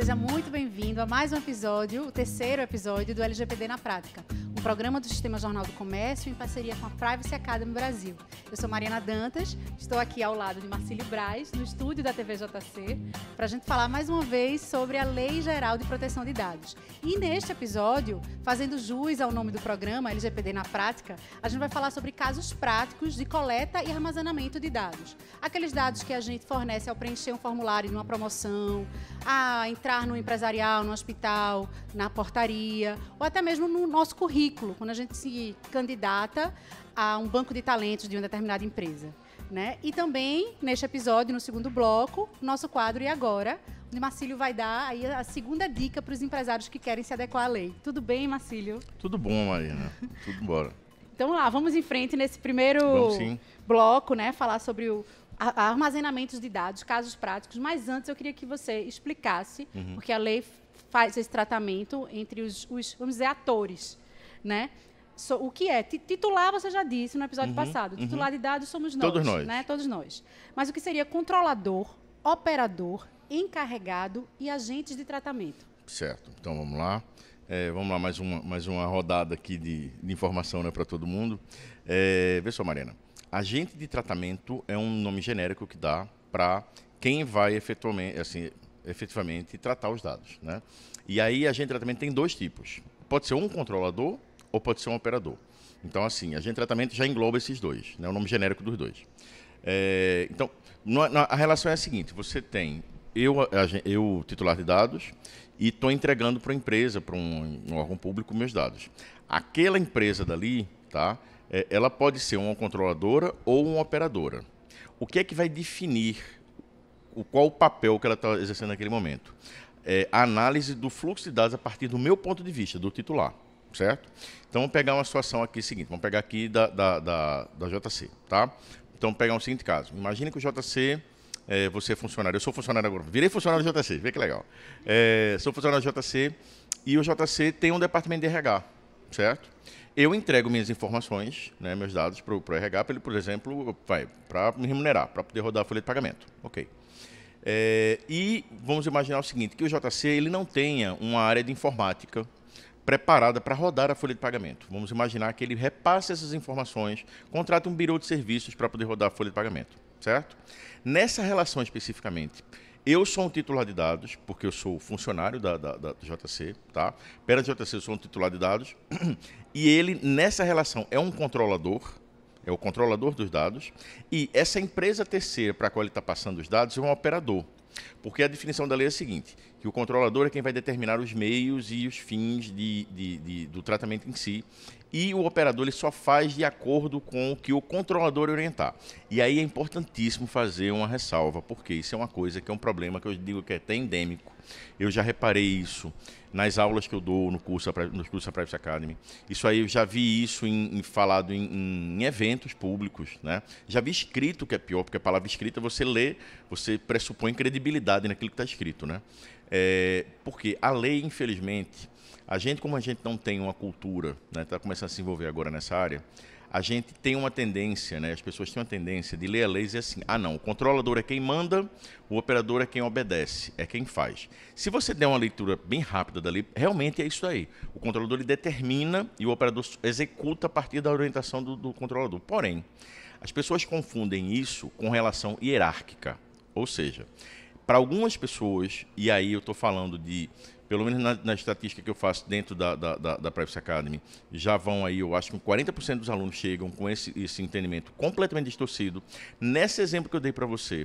seja muito bem-vindo a mais um episódio, o terceiro episódio do LGPD na Prática, um programa do Sistema Jornal do Comércio em parceria com a Privacy Academy Brasil. Eu sou Mariana Dantas, estou aqui ao lado de Marcílio Braz, no estúdio da TV JC, para a gente falar mais uma vez sobre a Lei Geral de Proteção de Dados. E neste episódio, fazendo jus ao nome do programa, LGPD na Prática, a gente vai falar sobre casos práticos de coleta e armazenamento de dados. Aqueles dados que a gente fornece ao preencher um formulário numa promoção, a entrar no empresarial, no hospital, na portaria, ou até mesmo no nosso currículo, quando a gente se candidata a um banco de talentos de uma determinada empresa, né? E também, neste episódio, no segundo bloco, nosso quadro E Agora?, onde Marcílio vai dar aí a segunda dica para os empresários que querem se adequar à lei. Tudo bem, Marcílio? Tudo bom, Mariana. Tudo bora. Então lá, vamos em frente nesse primeiro bloco, né? Falar sobre o armazenamento de dados, casos práticos. Mas antes eu queria que você explicasse, porque a lei faz esse tratamento entre os vamos dizer, atores, né? O que é? Titular, você já disse no episódio passado. Titular de dados somos nós. Todos nós. Né? Todos nós. Mas o que seria controlador, operador, encarregado e agentes de tratamento? Certo. Então, vamos lá. Vamos lá, mais uma rodada aqui de informação, né, para todo mundo. Vê só, Mariana. Agente de tratamento é um nome genérico que dá para quem vai efetivamente tratar os dados, né? E aí, agente de tratamento tem dois tipos. Pode ser um controlador ou pode ser um operador. Então, assim, agente de tratamento já engloba esses dois, né? O nome genérico dos dois. Então, a relação é a seguinte: você tem eu titular de dados, e estou entregando para uma empresa, para um órgão público, meus dados. Aquela empresa dali, tá? Ela pode ser uma controladora ou uma operadora. O que é que vai definir qual o papel que ela está exercendo naquele momento? A análise do fluxo de dados a partir do meu ponto de vista, do titular, certo? Então, vamos pegar uma situação aqui seguinte, vamos pegar aqui da JC, tá? Então, vamos pegar um seguinte caso. Imagine que o JC... você é funcionário, eu sou funcionário agora, virei funcionário do JC, vê que legal. Sou funcionário do JC e o JC tem um departamento de RH, certo? Eu entrego minhas informações, né, meus dados para o RH, para ele, por exemplo, para me remunerar, para poder rodar a folha de pagamento. Ok. E vamos imaginar o seguinte, que o JC ele não tenha uma área de informática preparada para rodar a folha de pagamento. Vamos imaginar que ele repasse essas informações, contrata um birô de serviços para poder rodar a folha de pagamento, certo? Nessa relação especificamente, eu sou um titular de dados, porque eu sou funcionário da JC, tá? Pela JC eu sou um titular de dados, e ele, nessa relação, é um controlador, é o controlador dos dados, e essa empresa terceira para a qual ele está passando os dados é um operador. Porque a definição da lei é a seguinte, que o controlador é quem vai determinar os meios e os fins do tratamento em si, e o operador ele só faz de acordo com o que o controlador orientar. E aí é importantíssimo fazer uma ressalva, porque isso é uma coisa que é um problema que eu digo que é até endêmico. Eu já reparei isso nas aulas que eu dou nos cursos da Privacy Academy. Isso aí eu já vi isso falado em eventos públicos, né? Já vi escrito, que é pior, porque a palavra escrita você lê, você pressupõe credibilidade naquilo que está escrito, né? Porque a lei, infelizmente, como a gente não tem uma cultura, né, está começando a se envolver agora nessa área, a gente tem uma tendência, né, as pessoas têm uma tendência de ler a lei e dizer assim, não, o controlador é quem manda, o operador é quem obedece, é quem faz. Se você der uma leitura bem rápida da lei, realmente é isso aí. O controlador ele determina e o operador executa a partir da orientação do controlador. Porém, as pessoas confundem isso com relação hierárquica, ou seja, para algumas pessoas, e aí eu estou falando de, pelo menos na estatística que eu faço dentro da Privacy Academy, já vão aí, eu acho que 40% dos alunos chegam com esse entendimento completamente distorcido. Nesse exemplo que eu dei para você,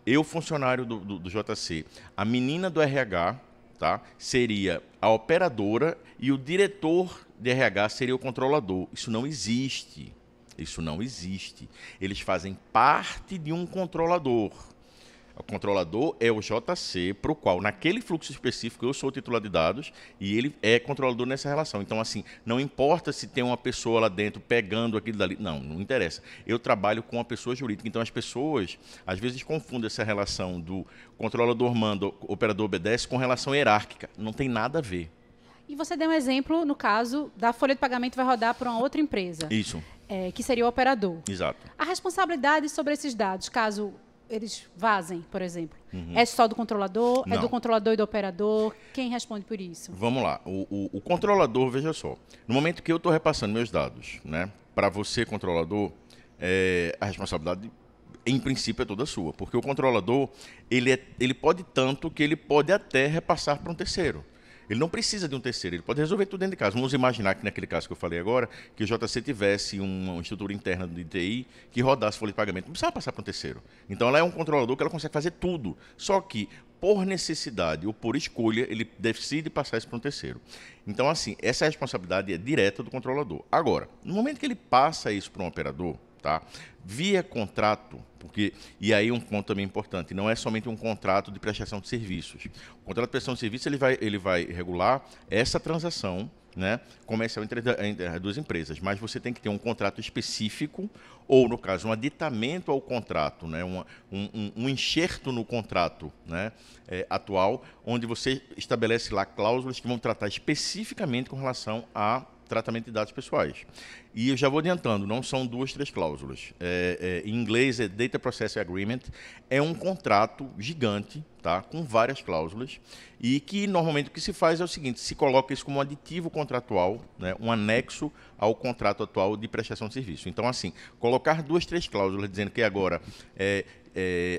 eu, funcionário do JC, a menina do RH, tá, seria a operadora e o diretor de RH seria o controlador. Isso não existe. Isso não existe. Eles fazem parte de um controlador. O controlador é o JC, para o qual, naquele fluxo específico, eu sou o titular de dados e ele é controlador nessa relação. Então, assim, não importa se tem uma pessoa lá dentro pegando aquilo dali. Não interessa. Eu trabalho com uma pessoa jurídica. Então, as pessoas, às vezes, confundem essa relação do controlador manda, operador obedece, com relação hierárquica. Não tem nada a ver. E você deu um exemplo, no caso, da folha de pagamento vai rodar para uma outra empresa. Isso. Que seria o operador. Exato. A responsabilidade sobre esses dados, caso eles vazem, por exemplo? É só do controlador? Não. É do controlador e do operador? Quem responde por isso? Vamos lá. O controlador, veja só, no momento que eu estou repassando meus dados, né, para você, controlador, a responsabilidade, em princípio, é toda sua. Porque o controlador, ele pode tanto que ele pode até repassar para um terceiro. Ele não precisa de um terceiro, ele pode resolver tudo dentro de casa. Vamos imaginar que naquele caso que eu falei agora, que o JC tivesse uma estrutura interna de TI que rodasse folha de pagamento. Não precisava passar para um terceiro. Então ela é um controlador que ela consegue fazer tudo. Só que, por necessidade ou por escolha, ele decide passar isso para um terceiro. Então, assim, essa responsabilidade é direta do controlador. Agora, no momento que ele passa isso para um operador, tá? Via contrato, e aí um ponto também importante, não é somente um contrato de prestação de serviços. O contrato de prestação de serviços ele vai regular essa transação, né, comercial entre as duas empresas, mas você tem que ter um contrato específico, ou, no caso, um aditamento ao contrato, né, um enxerto no contrato, né, atual, onde você estabelece lá cláusulas que vão tratar especificamente com relação a tratamento de dados pessoais. E eu já vou adiantando, não são 2, 3 cláusulas. Em inglês é Data Processing Agreement, é um contrato gigante, tá, com várias cláusulas, e que normalmente o que se faz é o seguinte, se coloca isso como um aditivo contratual, né, um anexo ao contrato atual de prestação de serviço. Então, assim, colocar 2, 3 cláusulas dizendo que agora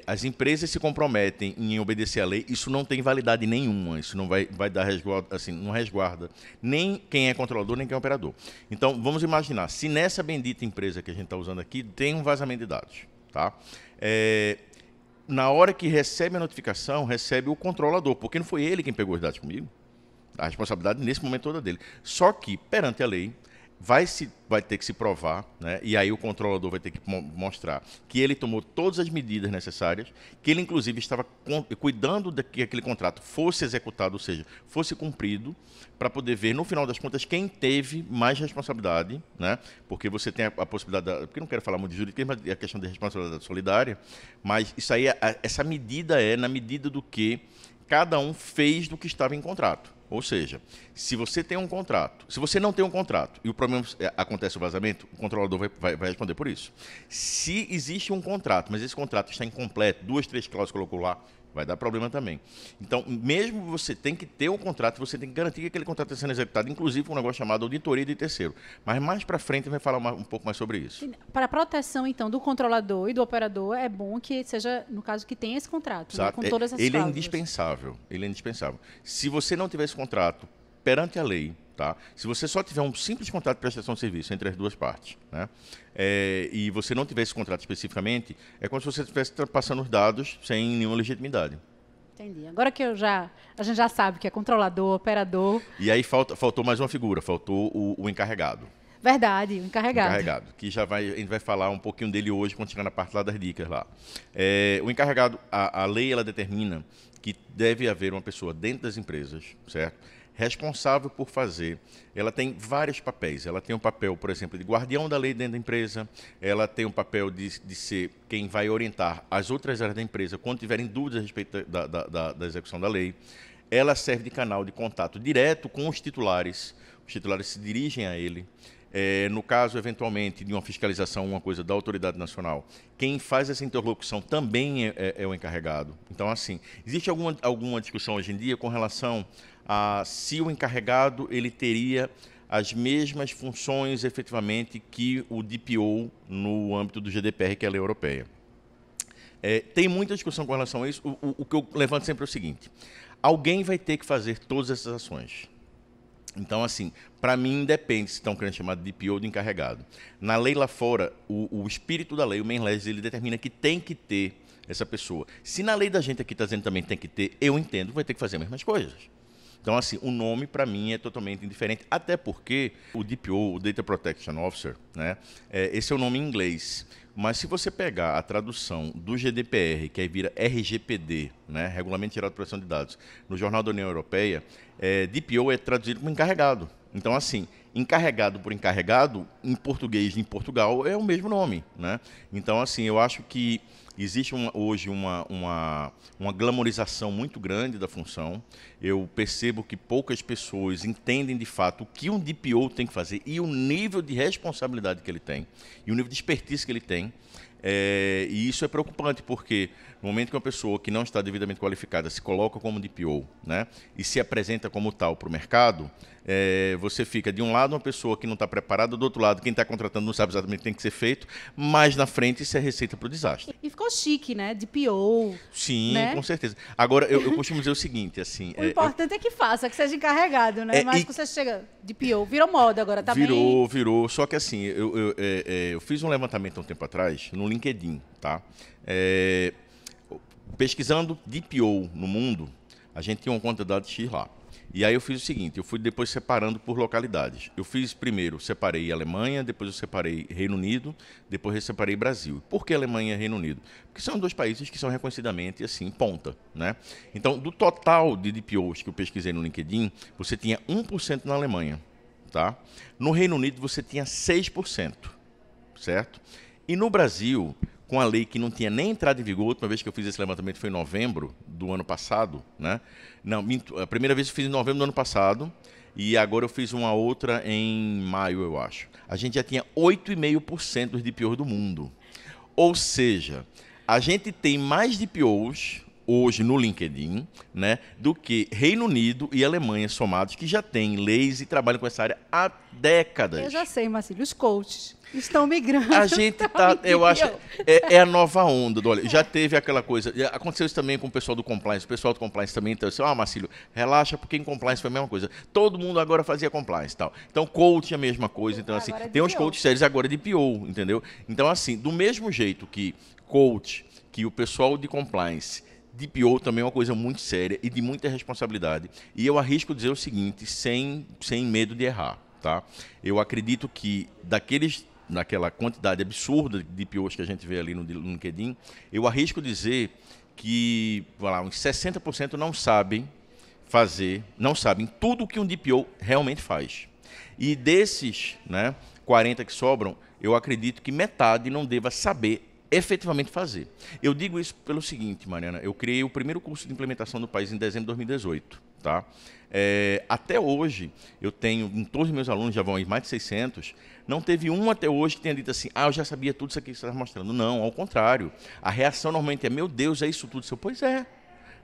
as empresas se comprometem em obedecer à lei, isso não tem validade nenhuma, isso não vai dar resguardo, assim, não resguarda nem quem é controlador, nem quem é operador. Então, vamos imaginar, se nessa bendita empresa que a gente está usando aqui, tem um vazamento de dados, tá? Na hora que recebe a notificação, recebe o controlador, porque não foi ele quem pegou os dados comigo. A responsabilidade, nesse momento, toda dele. Só que, perante a lei, vai ter que se provar, né? E aí o controlador vai ter que mostrar que ele tomou todas as medidas necessárias, que ele, inclusive, estava cuidando de que aquele contrato fosse executado, ou seja, fosse cumprido, para poder ver, no final das contas, quem teve mais responsabilidade, né? Porque você tem a possibilidade, porque eu não quero falar muito de jurídica, mas é a questão de responsabilidade solidária, mas isso aí, essa medida é na medida do que cada um fez do que estava em contrato. Ou seja, se você tem um contrato, se você não tem um contrato e o problema acontece o vazamento, o controlador vai responder por isso. Se existe um contrato, mas esse contrato está incompleto, 2, 3 cláusulas colocou lá, vai dar problema também. Então, mesmo você tem que ter um contrato, você tem que garantir que aquele contrato está sendo executado, inclusive com um negócio chamado auditoria de terceiro. Mas mais para frente vai falar um pouco mais sobre isso. Para a proteção, então, do controlador e do operador, é bom que seja, no caso, que tenha esse contrato, né, com todas essas cláusulas. Ele é indispensável. Ele é indispensável. Se você não tiver esse contrato perante a lei, tá? Se você só tiver um simples contrato de prestação de serviço entre as duas partes, né? E você não tiver esse contrato especificamente, é como se você estivesse passando os dados sem nenhuma legitimidade. Entendi. Agora que a gente já sabe que é controlador, operador... E aí faltou mais uma figura, faltou o encarregado. Verdade, o encarregado. O encarregado, que a gente vai falar um pouquinho dele hoje, quando chegar na parte lá das dicas lá. O encarregado, a lei, ela determina que deve haver uma pessoa dentro das empresas, certo? Responsável por fazer. Ela tem vários papéis. Ela tem um papel, por exemplo, de guardião da lei dentro da empresa. Ela tem um papel de ser quem vai orientar as outras áreas da empresa quando tiverem dúvidas a respeito da execução da lei. Ela serve de canal de contato direto com os titulares. Os titulares se dirigem a ele. No caso, eventualmente, de uma fiscalização, uma coisa da autoridade nacional, quem faz essa interlocução também é o encarregado. Então, assim, existe alguma discussão hoje em dia com relação a se o encarregado ele teria as mesmas funções, efetivamente, que o DPO no âmbito do GDPR, que é a lei europeia. Tem muita discussão com relação a isso. O que eu levanto sempre é o seguinte: alguém vai ter que fazer todas essas ações. Então, assim, para mim, depende se estão querendo chamar de DPO ou de encarregado. Na lei lá fora, o espírito da lei, o main legis, ele determina que tem que ter essa pessoa. Se na lei da gente aqui está dizendo também tem que ter, eu entendo, vai ter que fazer as mesmas coisas. Então, assim, o nome, para mim, é totalmente indiferente, até porque o DPO, o Data Protection Officer, né, esse é o nome em inglês. Mas se você pegar a tradução do GDPR, que aí vira RGPD, né, Regulamento Geral de Proteção de Dados, no Jornal da União Europeia, DPO é traduzido como encarregado. Então, assim, encarregado por encarregado, em português em Portugal, é o mesmo nome, né? Então, assim, eu acho que existe hoje uma glamorização muito grande da função. Eu percebo que poucas pessoas entendem, de fato, o que um DPO tem que fazer e o nível de responsabilidade que ele tem, e o nível de expertise que ele tem. E isso é preocupante, porque no momento que uma pessoa que não está devidamente qualificada se coloca como DPO, né, e se apresenta como tal para o mercado, você fica, de um lado, uma pessoa que não está preparada, do outro lado, quem está contratando não sabe exatamente o que tem que ser feito, mas na frente isso é receita para o desastre. E ficou chique, né? DPO. Sim, né? com certeza. Agora, eu costumo dizer o seguinte, assim... O importante é que faça, que seja encarregado, né? Mas que você chega DPO, virou moda agora, tá bem? Virou. Só que assim, eu fiz um levantamento há um tempo atrás no LinkedIn, tá? Pesquisando DPO no mundo, a gente tinha uma quantidade X lá. E aí eu fiz o seguinte, eu fui depois separando por localidades. Eu fiz primeiro, separei Alemanha, depois eu separei Reino Unido, depois eu separei Brasil. Por que Alemanha e Reino Unido? Porque são dois países que são reconhecidamente, assim, ponta, né? Então, do total de DPOs que eu pesquisei no LinkedIn, você tinha 1% na Alemanha, tá? No Reino Unido, você tinha 6%, certo? E no Brasil, com a lei que não tinha nem entrado em vigor, a última vez que eu fiz esse levantamento foi em novembro do ano passado, né? Não, a primeira vez eu fiz em novembro do ano passado e agora eu fiz uma outra em maio, eu acho. A gente já tinha 8,5% dos DPOs do mundo. Ou seja, a gente tem mais DPOs hoje no LinkedIn, né, do que Reino Unido e Alemanha somados, que já têm leis e trabalham com essa área há décadas. Eu já sei, Marcílio, os coaches estão migrando. A gente tá, eu acho, é a nova onda. Olha, já teve aquela coisa, aconteceu isso também com o pessoal do compliance. O pessoal do compliance também, então, assim, Marcílio, relaxa, porque em compliance foi a mesma coisa. Todo mundo agora fazia compliance e tal. Então, coach é a mesma coisa. Então, assim, tem uns coaches sérios agora de PO, entendeu? Então, assim, do mesmo jeito que coach, que o pessoal de compliance, DPO também é uma coisa muito séria e de muita responsabilidade. E eu arrisco dizer o seguinte, sem medo de errar, tá? Eu acredito que naquela quantidade absurda de DPOs que a gente vê ali no LinkedIn, eu arrisco dizer que, uns 60% não sabem tudo o que um DPO realmente faz. E desses, né, 40 que sobram, eu acredito que metade não deva saber efetivamente fazer. Eu digo isso pelo seguinte, Mariana, eu criei o primeiro curso de implementação do país em dezembro de 2018, tá? Até hoje, eu tenho, em todos os meus alunos, já vão em mais de 600, não teve um até hoje que tenha dito assim, eu já sabia tudo isso aqui que você está mostrando. Não, ao contrário. A reação normalmente é, meu Deus, é isso tudo? Pois é.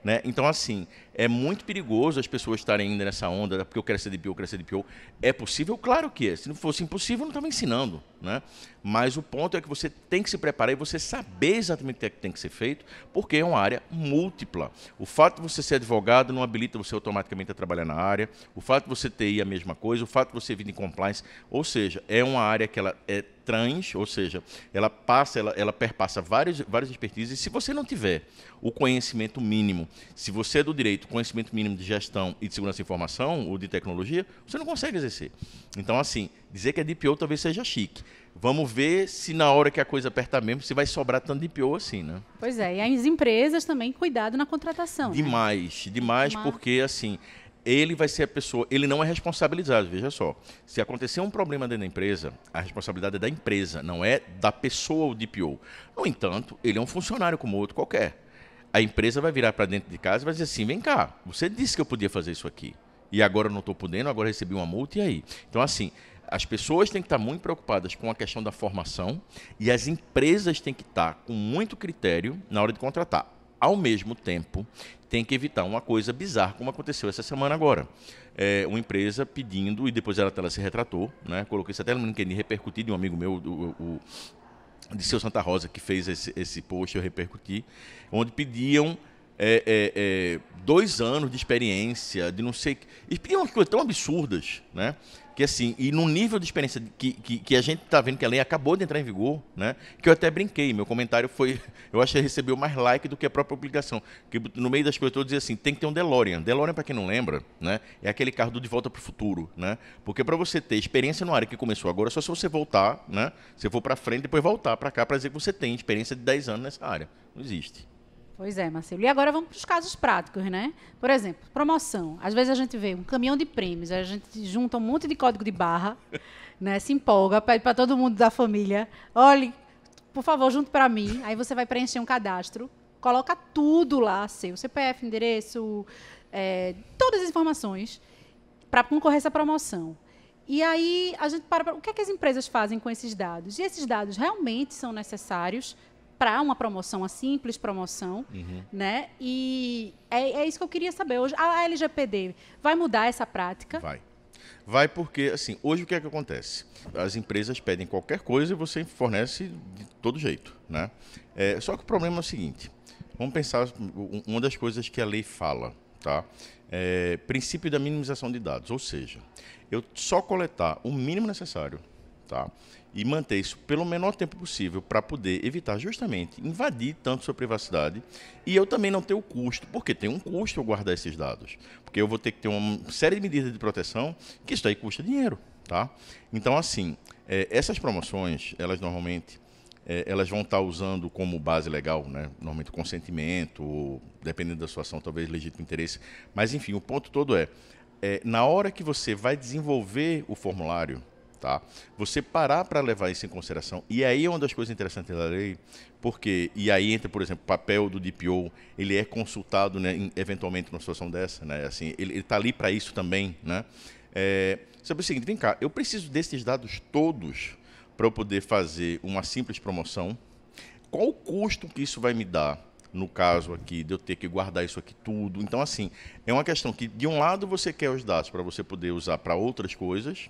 Né? Então, assim, é muito perigoso as pessoas estarem ainda nessa onda, porque eu quero ser DPO, eu quero ser DPO. É possível? Claro que é. Se não fosse impossível, eu não estava ensinando. Né? Mas o ponto é que você tem que se preparar e você saber exatamente o que tem que ser feito, porque é uma área múltipla. O fato de você ser advogado não habilita você automaticamente a trabalhar na área, o fato de você ter a mesma coisa, o fato de você vir em compliance, ou seja, é uma área que ela é trans, ou seja, ela perpassa várias expertises, e se você não tiver o conhecimento mínimo, se você é do direito, conhecimento mínimo de gestão e de segurança da informação ou de tecnologia, você não consegue exercer. Então, assim, dizer que é DPO talvez seja chique. Vamos ver se na hora que a coisa apertar mesmo, se vai sobrar tanto DPO assim, né? Pois é, e as empresas também, cuidado na contratação. Demais, porque, assim, ele vai ser a pessoa, ele não é responsabilizado, veja só. Se acontecer um problema dentro da empresa, a responsabilidade é da empresa, não é da pessoa ou DPO. No entanto, ele é um funcionário como outro qualquer. A empresa vai virar para dentro de casa e vai dizer assim, vem cá, você disse que eu podia fazer isso aqui, e agora eu não estou podendo, agora recebi uma multa, e aí? Então, assim, as pessoas têm que estar muito preocupadas com a questão da formação e as empresas têm que estar com muito critério na hora de contratar. Ao mesmo tempo, tem que evitar uma coisa bizarra, como aconteceu essa semana agora. Uma empresa pedindo, e depois ela se retratou, né? Coloquei isso até no LinkedIn, repercuti de um amigo meu, de Seu Santa Rosa, que fez esse post, eu repercuti, onde pediam 2 anos de experiência, de não sei... Eles pediam umas coisas tão absurdas, né? Que assim, e no nível de experiência que a gente está vendo que a lei acabou de entrar em vigor, né? Que eu até brinquei, meu comentário foi, eu acho que recebeu mais like do que a própria publicação, que no meio das coisas eu dizia assim, tem que ter um DeLorean. DeLorean, para quem não lembra, né? É aquele carro do De Volta para o Futuro, né? Porque para você ter experiência numa área que começou agora, só se você voltar, né? Você for para frente, depois voltar para cá para dizer que você tem experiência de 10 anos nessa área. Não existe. Pois é, Marcelo. E agora vamos para os casos práticos, né? Por exemplo, promoção. Às vezes a gente vê um caminhão de prêmios, a gente junta um monte de código de barra, né? Se empolga, pede para todo mundo da família, olhe, por favor, junte para mim. Aí você vai preencher um cadastro, coloca tudo lá, seu CPF, endereço, todas as informações para concorrer a essa promoção. E aí a gente o que é que as empresas fazem com esses dados? E esses dados realmente são necessários para uma promoção, uma simples promoção, né? E é isso que eu queria saber. Hoje, a LGPD vai mudar essa prática? Vai porque, assim, hoje o que é que acontece? As empresas pedem qualquer coisa e você fornece de todo jeito, né? Só que o problema é o seguinte, vamos pensar uma das coisas que a lei fala, tá? Princípio da minimização de dados, ou seja, eu só coletar o mínimo necessário, tá? E manter isso pelo menor tempo possível para poder evitar justamente invadir tanto sua privacidade e eu também não ter o custo, porque tem um custo eu guardar esses dados, porque eu vou ter que ter uma série de medidas de proteção que isso aí custa dinheiro, tá? Então, assim, essas promoções, elas normalmente elas vão estar usando como base legal, né? Normalmente consentimento, ou, dependendo da sua ação, talvez legítimo interesse, mas enfim, o ponto todo na hora que você vai desenvolver o formulário, tá? Você parar para levar isso em consideração, e aí é uma das coisas interessantes da lei, porque, e aí entra, por exemplo, o papel do DPO, ele é consultado, né, eventualmente numa situação dessa, né? Assim, ele está ali para isso também, né? Sabe o seguinte, vem cá, eu preciso desses dados todos para eu poder fazer uma simples promoção. Qual o custo que isso vai me dar? No caso aqui, de eu ter que guardar isso aqui tudo. Então, assim, é uma questão que, de um lado, você quer os dados para você poder usar para outras coisas.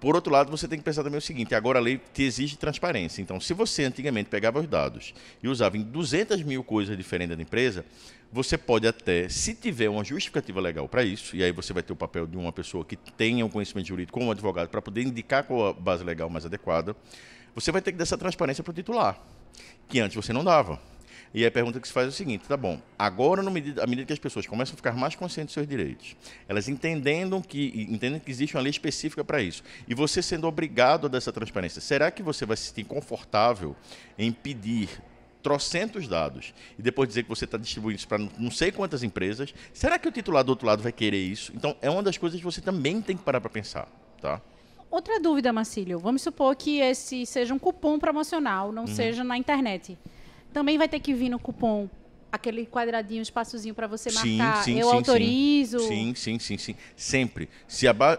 Por outro lado, você tem que pensar também o seguinte, agora a lei te exige transparência. Então, se você antigamente pegava os dados e usava em 200 mil coisas diferentes da empresa, você pode até, se tiver uma justificativa legal para isso, e aí você vai ter o papel de uma pessoa que tenha um conhecimento jurídico como advogado para poder indicar qual a base legal mais adequada, você vai ter que dar essa transparência para o titular, que antes você não dava. E aí a pergunta que se faz é o seguinte, tá bom, agora, à medida que as pessoas começam a ficar mais conscientes dos seus direitos, elas entendem que existe uma lei específica para isso, e você sendo obrigado a dar essa transparência, será que você vai se sentir confortável em pedir trocentos dados e depois dizer que você está distribuindo isso para não sei quantas empresas? Será que o titular do outro lado vai querer isso? Então, é uma das coisas que você também tem que parar para pensar, tá? Outra dúvida, Marcílio, vamos supor que esse seja um cupom promocional, não seja na internet. Também vai ter que vir no cupom aquele quadradinho, espaçozinho para você marcar, eu autorizo. Sim. Sempre.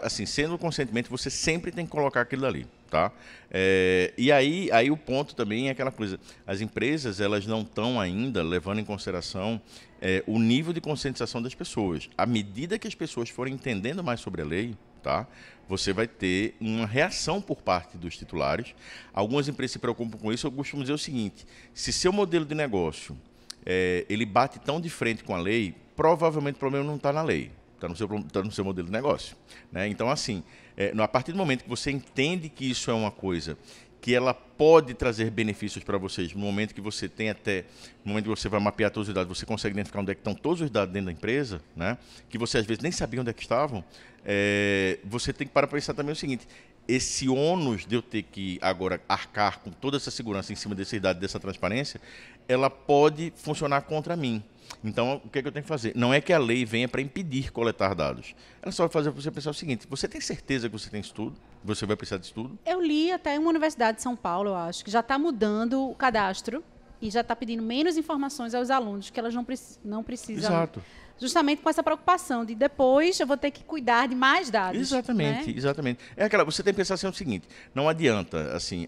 Assim, sendo o consentimento, você sempre tem que colocar aquilo ali, tá? E aí o ponto também é aquela coisa. As empresas, elas não estão ainda levando em consideração o nível de conscientização das pessoas. À medida que as pessoas forem entendendo mais sobre a lei, tá? Você vai ter uma reação por parte dos titulares. Algumas empresas se preocupam com isso. Eu costumo dizer o seguinte, se seu modelo de negócio ele bate tão de frente com a lei, provavelmente o problema não está na lei, está no seu modelo de negócio, né? Então, assim, a partir do momento que você entende que isso é uma coisa que ela pode trazer benefícios para vocês, no momento que você tem no momento que você vai mapear todos os dados, você consegue identificar onde é que estão todos os dados dentro da empresa, né? Que você às vezes nem sabia onde é que estavam, você tem que parar para pensar também o seguinte, esse ônus de eu ter que agora arcar com toda essa segurança em cima desses dados, dessa transparência, ela pode funcionar contra mim. Então, o que é que eu tenho que fazer? Não é que a lei venha para impedir coletar dados. Ela só vai fazer você pensar o seguinte, você tem certeza que você tem isso tudo? Você vai precisar disso tudo? Eu li até em uma universidade de São Paulo, eu acho, que já está mudando o cadastro e já está pedindo menos informações aos alunos, que elas não precisam. Exato. Justamente com essa preocupação de depois eu vou ter que cuidar de mais dados. Exatamente, né? Exatamente. Você tem que pensar assim, o seguinte, não adianta, assim,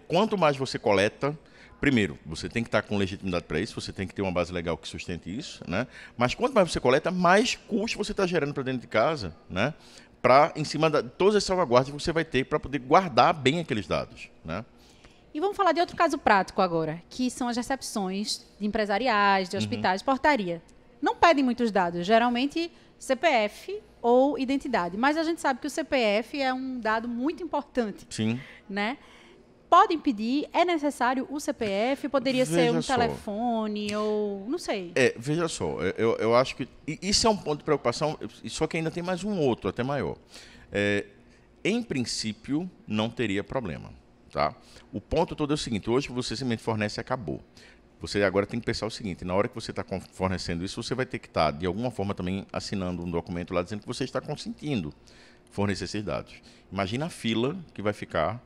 quanto mais você coleta, primeiro, você tem que estar com legitimidade para isso, você tem que ter uma base legal que sustente isso, né? Mas quanto mais você coleta, mais custo você está gerando para dentro de casa, né? Em cima de todas as salvaguardas que você vai ter para poder guardar bem aqueles dados, né? E vamos falar de outro caso prático agora, que são as recepções de empresariais, de hospitais, portaria. Não pedem muitos dados, geralmente CPF ou identidade, mas a gente sabe que o CPF é um dado muito importante. Sim. Né? Podem pedir, é necessário o CPF, poderia ser um telefone ou não sei. Veja só, eu acho que isso é um ponto de preocupação, só que ainda tem mais um outro, até maior. Em princípio, não teria problema. Tá? O ponto todo é o seguinte, hoje você simplesmente fornece e acabou. Você agora tem que pensar o seguinte, na hora que você está fornecendo isso, você vai ter que estar, de alguma forma, também assinando um documento lá dizendo que você está consentindo fornecer esses dados. Imagina a fila que vai ficar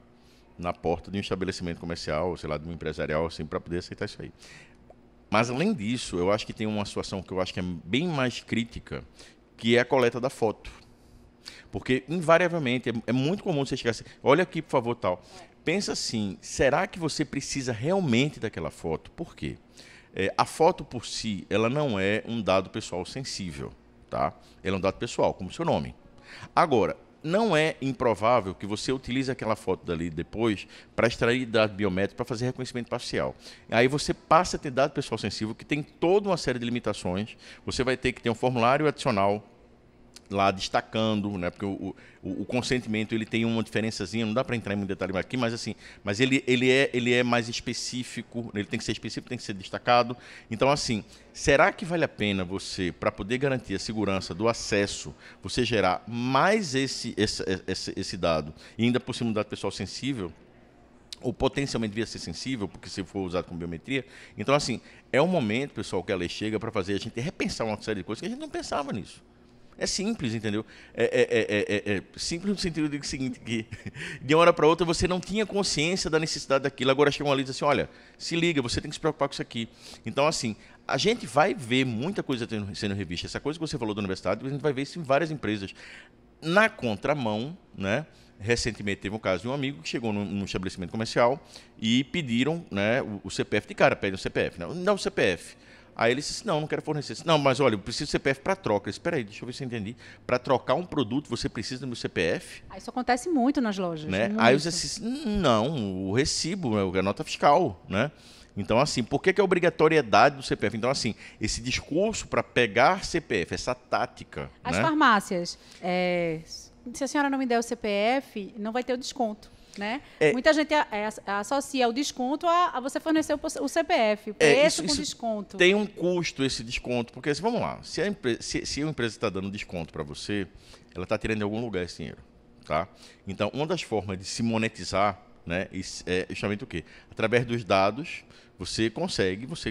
na porta de um estabelecimento comercial, sei lá, de um empresarial, assim, para poder aceitar isso aí. Mas, além disso, eu acho que tem uma situação que eu acho que é bem mais crítica, que é a coleta da foto. Porque, invariavelmente, é muito comum você chegar assim, olha aqui, por favor, tal. pensa assim, será que você precisa realmente daquela foto? Por quê? A foto por si, ela não é um dado pessoal sensível, tá? Ela é um dado pessoal, como o seu nome. Agora, não é improvável que você utilize aquela foto dali depois para extrair dado biométrico para fazer reconhecimento facial. Aí você passa a ter dado pessoal sensível que tem toda uma série de limitações. Você vai ter que ter um formulário adicional lá destacando, né? Porque o consentimento ele tem uma diferençazinha, não dá para entrar em muito detalhe aqui, mas assim, mas ele é mais específico, ele tem que ser específico, tem que ser destacado. Então assim, será que vale a pena você, para poder garantir a segurança do acesso, você gerar mais esse dado e ainda por cima um dado pessoal sensível? Ou potencialmente devia ser sensível, porque se for usado com biometria. Então, assim, é um momento, pessoal, que a lei chega para fazer a gente repensar uma série de coisas que a gente não pensava nisso. É simples, entendeu? É simples no sentido do seguinte, que de uma hora para outra você não tinha consciência da necessidade daquilo, agora chega uma lei e diz assim, olha, se liga, você tem que se preocupar com isso aqui. Então, assim, a gente vai ver muita coisa sendo revista. Essa coisa que você falou da universidade, a gente vai ver isso em várias empresas. Na contramão, né? Recentemente teve um caso de um amigo que chegou num estabelecimento comercial e pediram, né, o CPF de cara, pedem o CPF. Não dá o CPF. Aí ele disse, não quero fornecer. Não, mas olha, eu preciso do CPF para troca. Espera aí, deixa eu ver se eu entendi. Para trocar um produto, você precisa do meu CPF? Isso acontece muito nas lojas. Né? Muito. Aí eu disse assim, não, o recibo, a nota fiscal, né? Então, assim, por que é a obrigatoriedade do CPF? Então, assim, esse discurso para pegar CPF, essa tática... As né? farmácias, se a senhora não me der o CPF, não vai ter o desconto. Né? Muita gente associa o desconto a você fornecer o CPF, o preço com desconto. Tem um custo esse desconto, porque assim, vamos lá, se a empresa está dando desconto para você, ela está tirando em algum lugar esse dinheiro. Tá? Então, uma das formas de se monetizar, né, é justamente o quê? Através dos dados, você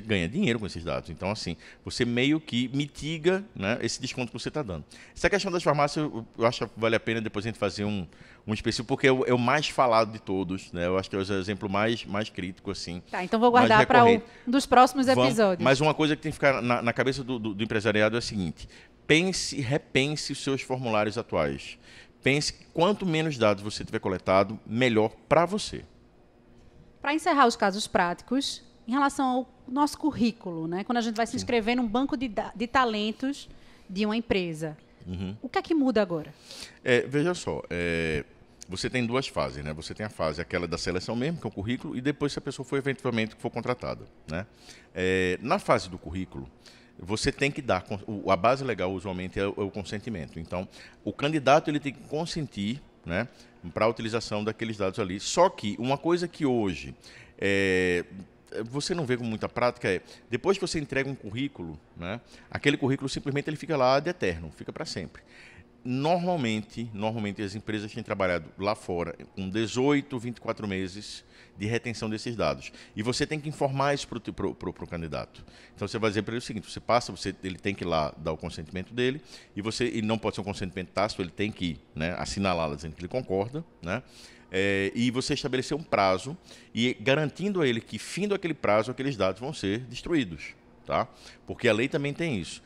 ganha dinheiro com esses dados. Então, assim, você meio que mitiga, né, esse desconto que você está dando. Essa questão das farmácias, eu acho que vale a pena depois a gente fazer um específico, porque é o mais falado de todos, né? Eu acho que é o exemplo mais crítico, assim. Tá, então vou guardar para um dos próximos episódios. Mas uma coisa que tem que ficar na cabeça do empresariado é a seguinte: repense os seus formulários atuais. Pense que quanto menos dados você tiver coletado, melhor para você. Para encerrar os casos práticos, em relação ao nosso currículo, né? Quando a gente vai se inscrever num banco de talentos de uma empresa, o que é que muda agora? Veja só, você tem duas fases, né? Você tem a fase aquela da seleção mesmo, que é o currículo, e depois se a pessoa for eventualmente contratada, né? Na fase do currículo, você tem que dar, a base legal usualmente é o consentimento. Então, o candidato ele tem que consentir, né, para a utilização daqueles dados ali. Só que uma coisa que hoje você não vê com muita prática depois que você entrega um currículo, né, aquele currículo simplesmente ele fica lá de eterno, fica para sempre. Normalmente as empresas têm trabalhado lá fora com 18, 24 meses de retenção desses dados. E você tem que informar isso para o candidato. Então, você vai dizer para ele o seguinte, ele tem que ir lá dar o consentimento dele, e não pode ser um consentimento tácito, ele tem que, né, assinalar dizendo que ele concorda, né? E você estabelecer um prazo, e garantindo a ele que, findo aquele prazo, aqueles dados vão ser destruídos. Tá? Porque a lei também tem isso.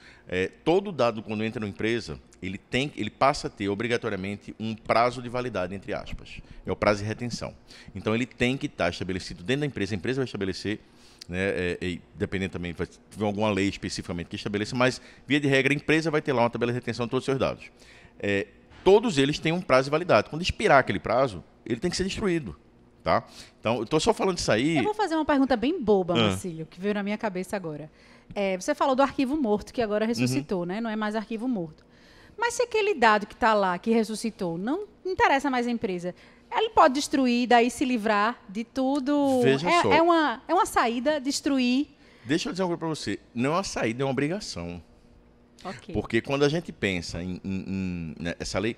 Todo dado, quando entra numa empresa, ele passa a ter obrigatoriamente um prazo de validade, entre aspas. É o prazo de retenção. Então, ele tem que estar estabelecido dentro da empresa. A empresa vai estabelecer, né, dependendo também, vai ter alguma lei especificamente que estabeleça, mas, via de regra, a empresa vai ter lá uma tabela de retenção de todos os seus dados. Todos eles têm um prazo de validade. Quando expirar aquele prazo, ele tem que ser destruído. Tá? Então, eu estou só falando disso aí... Eu vou fazer uma pergunta bem boba, Marcílio, que veio na minha cabeça agora. Você falou do arquivo morto, que agora ressuscitou, né? Não é mais arquivo morto. Mas se aquele dado que está lá, que ressuscitou, não interessa mais a empresa, ele pode destruir e daí se livrar de tudo? Veja só. É uma saída destruir... Deixa eu dizer uma coisa para você. Não é uma saída, é uma obrigação. Okay. Porque quando a gente pensa essa lei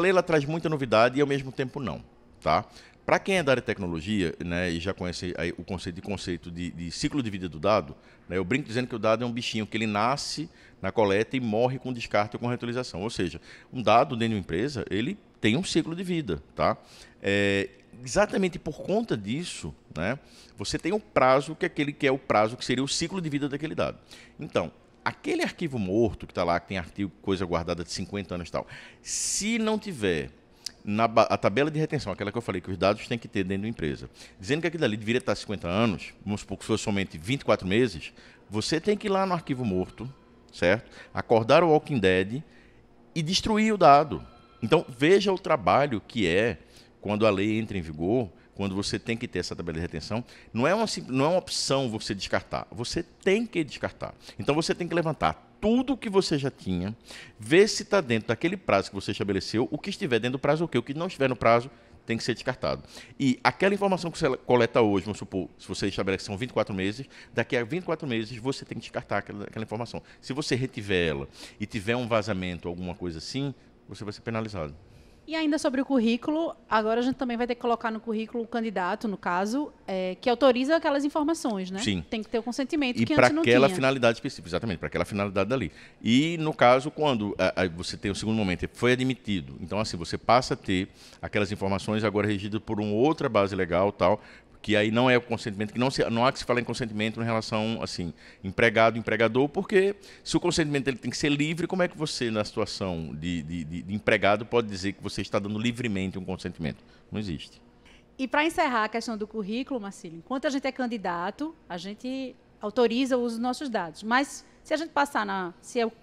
ela traz muita novidade e ao mesmo tempo não. Tá? Para quem é da área de tecnologia, né, e já conhece aí o conceito de ciclo de vida do dado, né, eu brinco dizendo que o dado é um bichinho que ele nasce na coleta e morre com descarte ou com reutilização. Ou seja, um dado dentro de uma empresa, ele tem um ciclo de vida. Tá? Exatamente por conta disso, né, você tem um prazo que é o prazo que seria o ciclo de vida daquele dado. Então, aquele arquivo morto que está lá, que tem artigo, coisa guardada de 50 anos e tal, se não tiver a tabela de retenção, aquela que eu falei que os dados têm que ter dentro da empresa, dizendo que aquilo ali deveria estar 50 anos, vamos supor que fosse somente 24 meses, você tem que ir lá no arquivo morto, certo? Acordar o Walking Dead e destruir o dado. Então, veja o trabalho que é quando a lei entra em vigor, quando você tem que ter essa tabela de retenção, não é uma opção você descartar, você tem que descartar. Então, você tem que levantar tudo que você já tinha, ver se está dentro daquele prazo que você estabeleceu, o que estiver dentro do prazo, o que não estiver no prazo, tem que ser descartado. E aquela informação que você coleta hoje, vamos supor, se você estabelece que são 24 meses, daqui a 24 meses você tem que descartar aquela informação. Se você retiver ela e tiver um vazamento, alguma coisa assim, você vai ser penalizado. E ainda sobre o currículo, agora a gente também vai ter que colocar no currículo o candidato, no caso, que autoriza aquelas informações, né? Sim. Tem que ter o consentimento e que antes não tinha. E para aquela finalidade específica, exatamente, para aquela finalidade dali. E, no caso, quando você tem o segundo momento, foi admitido, então, assim, você passa a ter aquelas informações agora regidas por uma outra base legal, tal, que aí não é o consentimento, que não há que se falar em consentimento em relação, assim, empregado, empregador, porque se o consentimento ele tem que ser livre, como é que você, na situação de empregado, pode dizer que você está dando livremente um consentimento? Não existe. E para encerrar a questão do currículo, Marcílio, enquanto a gente é candidato, a gente autoriza o uso dos nossos dados, mas se a gente passar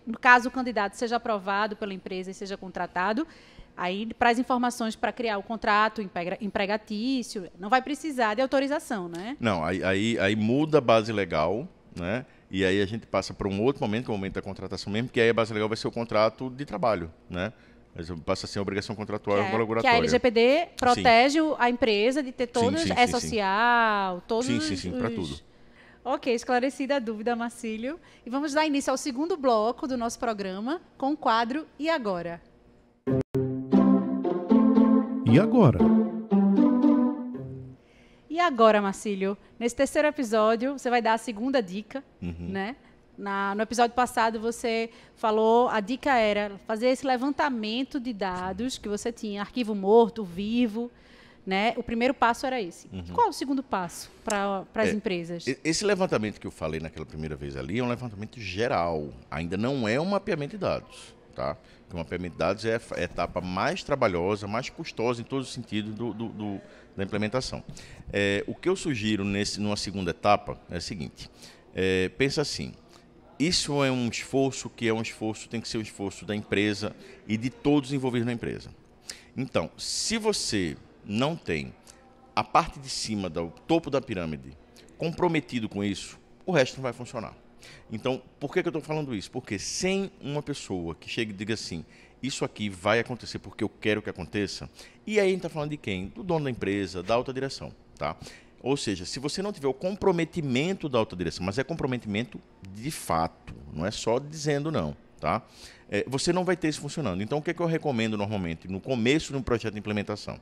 no caso o candidato seja aprovado pela empresa e seja contratado, aí, para as informações para criar o contrato empregatício, não vai precisar de autorização, né? Não, aí muda a base legal, né? E aí a gente passa para um outro momento, que é o momento da contratação mesmo, que aí a base legal vai ser o contrato de trabalho, né? Mas passa a ser a obrigação contratual e colaboratória. Que a LGPD protege a empresa de ter todas, social, todos Sim, para tudo. Ok, esclarecida a dúvida, Marcílio. E vamos dar início ao segundo bloco do nosso programa, com o quadro E Agora? E agora? E agora, Marcílio? Nesse terceiro episódio, você vai dar a segunda dica, né? No episódio passado, você falou, a dica era fazer esse levantamento de dados que você tinha, arquivo morto, vivo, né? O primeiro passo era esse. Qual é o segundo passo para as empresas? Esse levantamento que eu falei naquela primeira vez ali é um levantamento geral, ainda não é um mapeamento de dados, tá? Porque o mapeamento de dados é a etapa mais trabalhosa, mais custosa em todos os sentidos da implementação. O que eu sugiro numa segunda etapa é o seguinte, pensa assim, isso é um esforço tem que ser um esforço da empresa e de todos envolvidos na empresa. Então, se você não tem a parte de cima do topo da pirâmide comprometido com isso, o resto não vai funcionar. Então, por que eu estou falando isso? Porque sem uma pessoa que chegue e diga assim, isso aqui vai acontecer porque eu quero que aconteça, e aí a gente está falando de quem? Do dono da empresa, da alta direção, tá? Ou seja, se você não tiver o comprometimento da alta direção, mas é comprometimento de fato, não é só dizendo não, tá? Você não vai ter isso funcionando. Então, o que eu recomendo normalmente, no começo de um projeto de implementação?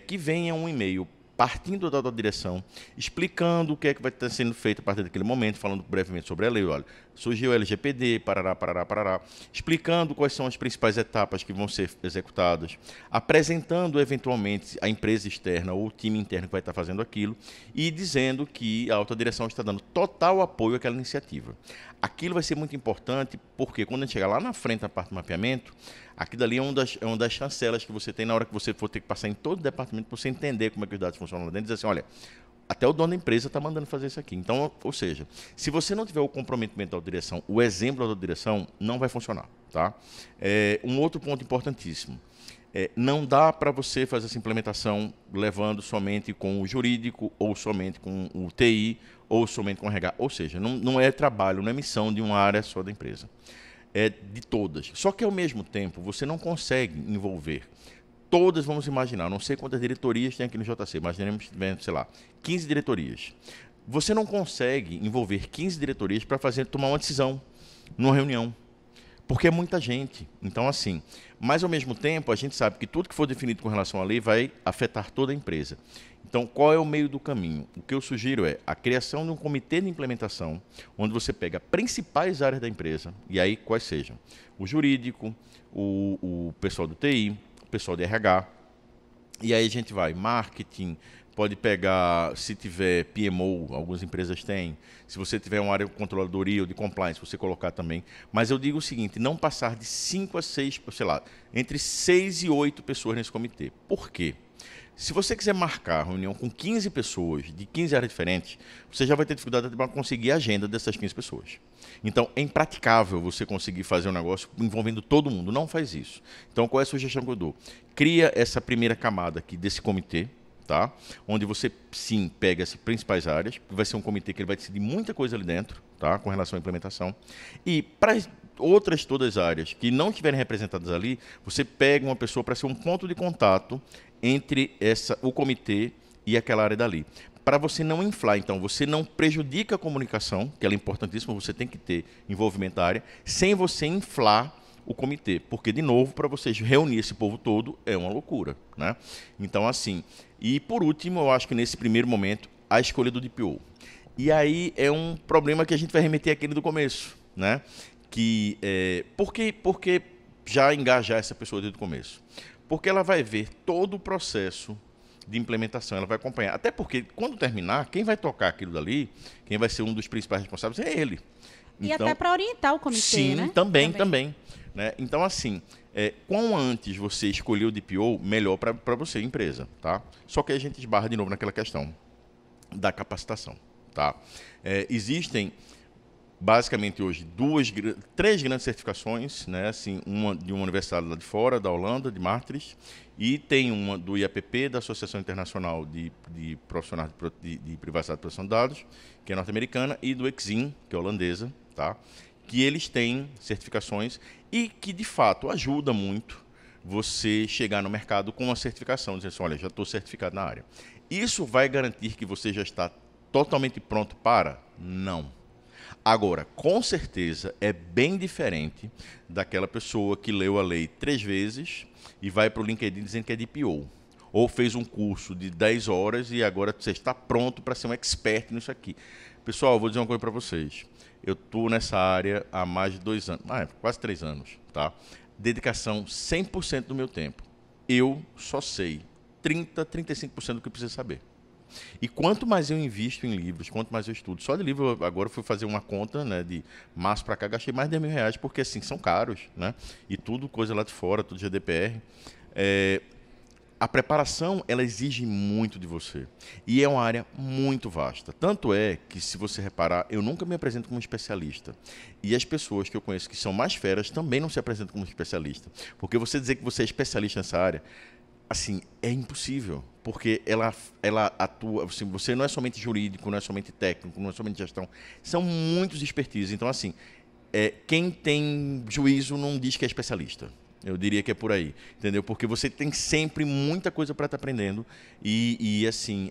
Que venha um e-mail partindo da direção, explicando o que é que vai estar sendo feito a partir daquele momento, falando brevemente sobre a lei, olha, surgiu o LGPD, parará, explicando quais são as principais etapas que vão ser executadas, apresentando eventualmente a empresa externa ou o time interno que vai estar fazendo aquilo e dizendo que a alta direção está dando total apoio àquela iniciativa. Aquilo vai ser muito importante porque quando a gente chegar lá na frente na parte do mapeamento, aquilo dali é uma das chancelas que você tem na hora que você for ter que passar em todo o departamento para você entender como é que os dados funcionam lá dentro e dizer assim, olha, até o dono da empresa está mandando fazer isso aqui. Então, ou seja, se você não tiver o comprometimento da direção, o exemplo da direção, não vai funcionar, tá? Um outro ponto importantíssimo. Não dá para você fazer essa implementação levando somente com o jurídico, ou somente com o TI, ou somente com o RH. Ou seja, não é trabalho, não é missão de uma área só da empresa. É de todas. Só que, ao mesmo tempo, você não consegue envolver todas, vamos imaginar, não sei quantas diretorias tem aqui no JC, imaginemos, sei lá, 15 diretorias. Você não consegue envolver 15 diretorias para tomar uma decisão numa reunião, porque é muita gente. Então, assim, mas ao mesmo tempo, a gente sabe que tudo que for definido com relação à lei vai afetar toda a empresa. Então, qual é o meio do caminho? O que eu sugiro é a criação de um comitê de implementação, onde você pega principais áreas da empresa, e aí quais sejam? O jurídico, o pessoal do TI, o pessoal de RH, e aí a gente vai marketing, pode pegar, se tiver PMO, algumas empresas têm, se você tiver uma área de controladoria ou de compliance, você colocar também. Mas eu digo o seguinte, não passar de 5 a 6, sei lá, entre 6 e 8 pessoas nesse comitê. Por quê? Se você quiser marcar reunião com 15 pessoas, de 15 áreas diferentes, você já vai ter dificuldade para conseguir a agenda dessas 15 pessoas. Então, é impraticável você conseguir fazer um negócio envolvendo todo mundo. Não faz isso. Então, qual é a sugestão que eu dou? Cria essa primeira camada aqui desse comitê, tá? Onde você, sim, pega as principais áreas. Vai ser um comitê que ele vai decidir muita coisa ali dentro, tá? Com relação à implementação. E para outras todas as áreas que não estiverem representadas ali, você pega uma pessoa para ser um ponto de contato entre o comitê e aquela área dali. Para você não inflar, então, você não prejudica a comunicação, que ela é importantíssima, você tem que ter envolvimento da área, sem você inflar o comitê. Porque, de novo, para vocês reunir esse povo todo, é uma loucura, né? Então, assim, e por último, eu acho que nesse primeiro momento, a escolha do DPO. E aí é um problema que a gente vai remeter àquele do começo, né? Que, por que já engajar essa pessoa desde o começo? Porque ela vai ver todo o processo de implementação, ela vai acompanhar. Até porque, quando terminar, quem vai tocar aquilo dali, quem vai ser um dos principais responsáveis é ele. E então, até para orientar o comitê, sim, né? Também. Né? Então, assim, quanto antes você escolher o DPO, melhor para você, empresa. Tá? Só que a gente esbarra de novo naquela questão da capacitação. Tá? Existem basicamente hoje três grandes certificações, né? Assim, uma de uma universidade lá de fora, da Holanda, de Maastricht, e tem uma do IAPP, da Associação Internacional de Profissionais de Privacidade e Proteção de Dados, que é norte-americana, e do Exim, que é holandesa, tá? Que eles têm certificações e que, de fato, ajuda muito você chegar no mercado com uma certificação, dizendo assim, olha, já estou certificado na área. Isso vai garantir que você já está totalmente pronto para? Não. Agora, com certeza, é bem diferente daquela pessoa que leu a lei 3 vezes e vai para o LinkedIn dizendo que é DPO. Ou fez um curso de 10 horas e agora você está pronto para ser um expert nisso aqui. Pessoal, eu vou dizer uma coisa para vocês. Eu estou nessa área há mais de 2 anos, quase 3 anos. Tá? Dedicação 100% do meu tempo. Eu só sei 35% do que eu preciso saber. E quanto mais eu invisto em livros, quanto mais eu estudo. Só de livro, agora eu fui fazer uma conta, né, de março para cá, gastei mais de R$10.000, porque assim, são caros, né? E tudo coisa lá de fora, tudo GDPR. A preparação, ela exige muito de você. E é uma área muito vasta. Tanto é que, se você reparar, eu nunca me apresento como especialista. E as pessoas que eu conheço que são mais feras também não se apresentam como especialista. Porque você dizer que você é especialista nessa área, assim, é impossível, porque ela atua, assim, você não é somente jurídico, não é somente técnico, não é somente gestão, são muitos expertises. Então, assim, quem tem juízo não diz que é especialista. Eu diria que é por aí, entendeu? Porque você tem sempre muita coisa para estar aprendendo e assim,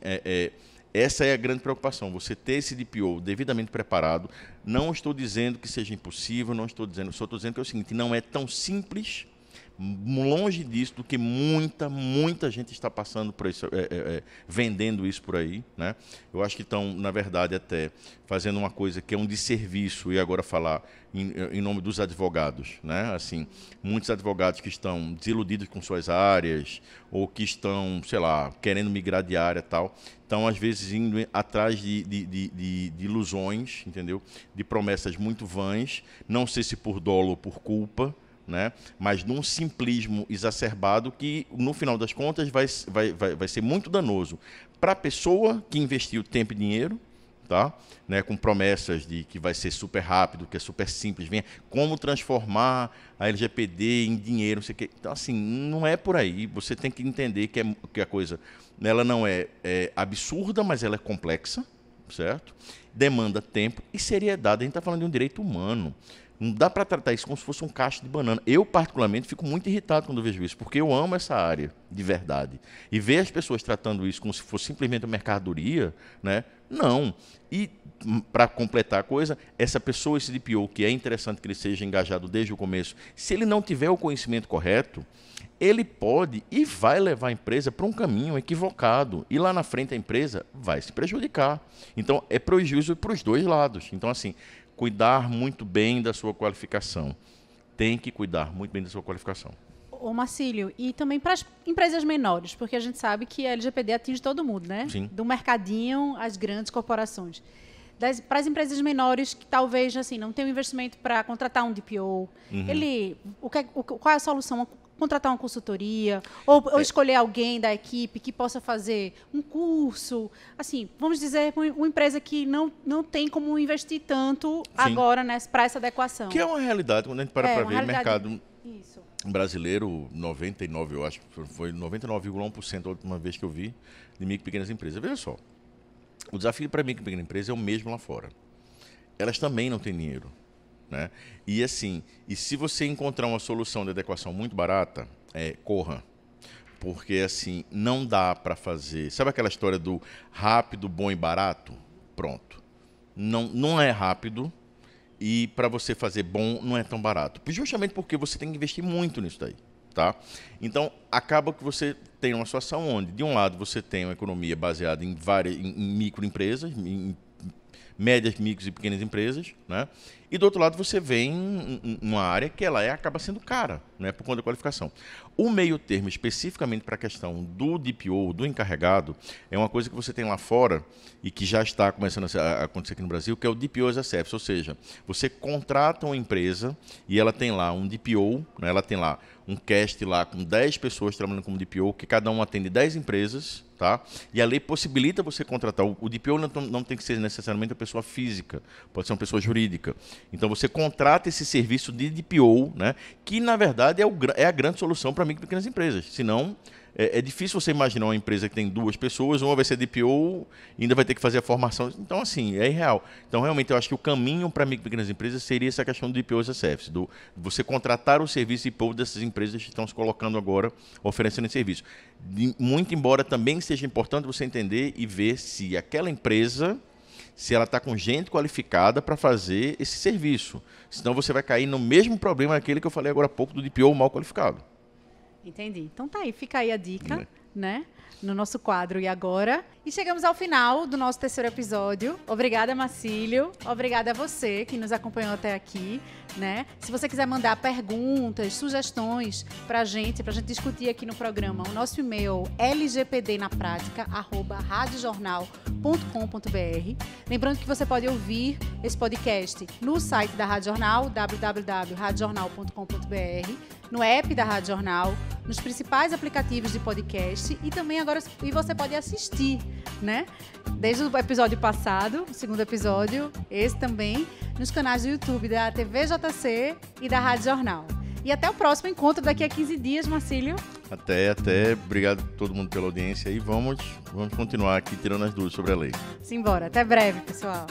essa é a grande preocupação, você ter esse DPO devidamente preparado. Não estou dizendo que seja impossível, não estou dizendo, só estou dizendo que é o seguinte, não é tão simples, longe disso, do que muita gente está passando por isso, vendendo isso por aí, né? Eu acho que estão, na verdade, até fazendo uma coisa que é um desserviço, e agora falar em nome dos advogados, né? Assim, muitos advogados que estão desiludidos com suas áreas, ou que estão, sei lá, querendo migrar de área e tal, estão, às vezes, indo atrás de ilusões, entendeu? De promessas muito vãs, não sei se por dolo ou por culpa, né? Mas num simplismo exacerbado que, no final das contas, vai ser muito danoso para a pessoa que investiu tempo e dinheiro, tá? Né? Com promessas de que vai ser super rápido, que é super simples, como transformar a LGPD em dinheiro, não sei o quê. Então, assim, não é por aí. Você tem que entender que a coisa, ela não é absurda, mas ela é complexa, certo? Demanda tempo e seriedade. A gente está falando de um direito humano. Não dá para tratar isso como se fosse um cacho de banana. Eu, particularmente, fico muito irritado quando vejo isso, porque eu amo essa área, de verdade. E ver as pessoas tratando isso como se fosse simplesmente uma mercadoria, né? Não. E, para completar a coisa, essa pessoa, esse DPO, que é interessante que ele seja engajado desde o começo, se ele não tiver o conhecimento correto, ele pode e vai levar a empresa para um caminho equivocado. E lá na frente a empresa vai se prejudicar. Então, é prejuízo para os dois lados. Então, assim, cuidar muito bem da sua qualificação. Tem que cuidar muito bem da sua qualificação. Ô Marcílio, e também para as empresas menores, porque a gente sabe que a LGPD atinge todo mundo, né? Sim. Do mercadinho às grandes corporações. Para as empresas menores que talvez assim, não tenham investimento para contratar um DPO, qual é a solução? Contratar uma consultoria ou escolher alguém da equipe que possa fazer um curso. Assim, vamos dizer, uma empresa que não tem como investir tanto agora para essa adequação. Que é uma realidade, quando a gente para ver o mercado Isso. brasileiro, 99, eu acho que foi 99,1% a última vez que eu vi, de micro e pequenas empresas. Veja só, o desafio para micro e pequena empresa é o mesmo lá fora. Elas também não têm dinheiro. Né? E assim, se você encontrar uma solução de adequação muito barata, corra. Porque assim, não dá para fazer... Sabe aquela história do rápido, bom e barato? Pronto. Não é rápido e para você fazer bom não é tão barato. Justamente porque você tem que investir muito nisso daí. Tá? Então, acaba que você tem uma situação onde, de um lado, você tem uma economia baseada em microempresas, em médias, micros e pequenas empresas, né? E do outro lado você vem uma área que ela acaba sendo cara, né? Por conta da qualificação. O meio termo, especificamente para a questão do DPO, do encarregado, é uma coisa que você tem lá fora e que já está começando a acontecer aqui no Brasil, que é o DPO as a Service, ou seja, você contrata uma empresa e ela tem lá um DPO, né? Ela tem lá um cast lá com 10 pessoas trabalhando como DPO, que cada um atende 10 empresas, tá? E a lei possibilita você contratar. O DPO não tem que ser necessariamente uma pessoa física, pode ser uma pessoa jurídica. Então você contrata esse serviço de DPO, né? Que na verdade é a grande solução para micro e pequenas empresas. Senão, é difícil você imaginar uma empresa que tem 2 pessoas, uma vai ser DPO e ainda vai ter que fazer a formação. Então, assim, é irreal. Então, realmente, eu acho que o caminho para micro e pequenas empresas seria essa questão do DPO as a Service, do você contratar o serviço DPO dessas empresas que estão se colocando agora, oferecendo esse serviço. Muito embora também seja importante você entender e ver se aquela empresa, se ela está com gente qualificada para fazer esse serviço. Senão você vai cair no mesmo problema aquele que eu falei agora há pouco do DPO mal qualificado. Entendi. Então tá aí, fica aí a dica, né? No nosso quadro E Agora. E chegamos ao final do nosso terceiro episódio. Obrigada, Marcílio. Obrigada a você que nos acompanhou até aqui, né? Se você quiser mandar perguntas, sugestões pra gente discutir aqui no programa, o nosso e-mail é lgpdnapratica@radiojornal.com.br. Lembrando que você pode ouvir esse podcast no site da Rádio Jornal, www.radiojornal.com.br, no app da Rádio Jornal, nos principais aplicativos de podcast e também agora você pode assistir, né? Desde o episódio passado, o segundo episódio, esse também, nos canais do YouTube da TV JC e da Rádio Jornal. E até o próximo encontro daqui a 15 dias, Marcílio. Até. Obrigado a todo mundo pela audiência e vamos continuar aqui tirando as dúvidas sobre a lei. Simbora. Até breve, pessoal.